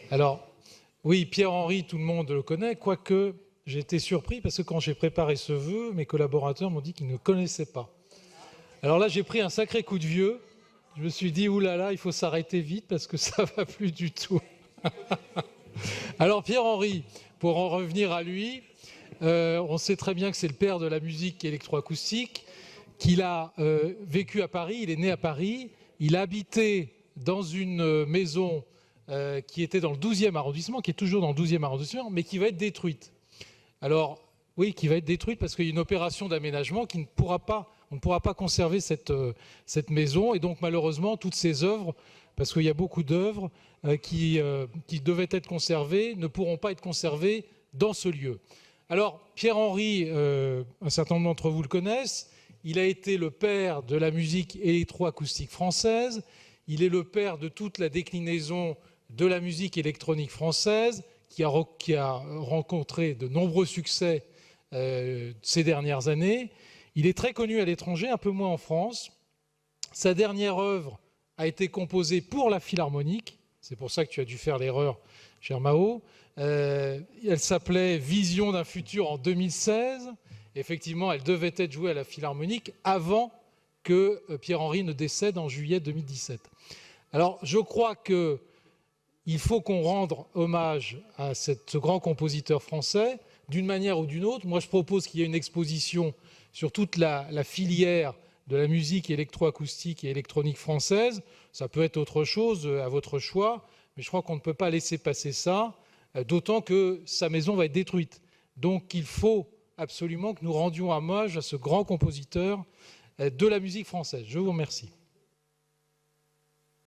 Alors, oui, Pierre-Henry, tout le monde le connaît, quoique j'ai été surpris parce que quand j'ai préparé ce vœu, mes collaborateurs m'ont dit qu'ils ne connaissaient pas. Alors là, j'ai pris un sacré coup de vieux. Je me suis dit, oulala, il faut s'arrêter vite parce que ça va plus du tout. Alors Pierre-Henry, pour en revenir à lui, on sait très bien que c'est le père de la musique électroacoustique, qu'il a vécu à Paris, il est né à Paris, il a habité dans une maison qui était dans le 12e arrondissement, qui est toujours dans le 12e arrondissement, mais qui va être détruite. Alors, oui, qui va être détruite parce qu'il y a une opération d'aménagement qui ne pourra pas, on ne pourra pas conserver cette maison. Et donc, malheureusement, toutes ces œuvres, parce qu'il y a beaucoup d'œuvres qui devaient être conservées, ne pourront pas être conservées dans ce lieu. Alors, Pierre-Henry, un certain nombre d'entre vous le connaissent, il a été le père de la musique électroacoustique française, il est le père de toute la déclinaison de la musique électronique française, qui a rencontré de nombreux succès ces dernières années. Il est très connu à l'étranger, un peu moins en France. Sa dernière œuvre a été composée pour la Philharmonique. C'est pour ça que tu as dû faire l'erreur, cher Mao. Elle s'appelait « Vision d'un futur » en 2016. Effectivement, elle devait être jouée à la Philharmonique avant que Pierre-Henry ne décède en juillet 2017. Alors, je crois qu'il faut qu'on rende hommage à ce grand compositeur français, d'une manière ou d'une autre. Moi, je propose qu'il y ait une exposition sur toute la filière de la musique électroacoustique et électronique française. Ça peut être autre chose, à votre choix, mais je crois qu'on ne peut pas laisser passer ça, d'autant que sa maison va être détruite. Donc, il faut absolument que nous rendions hommage à ce grand compositeur de la musique française. Je vous remercie.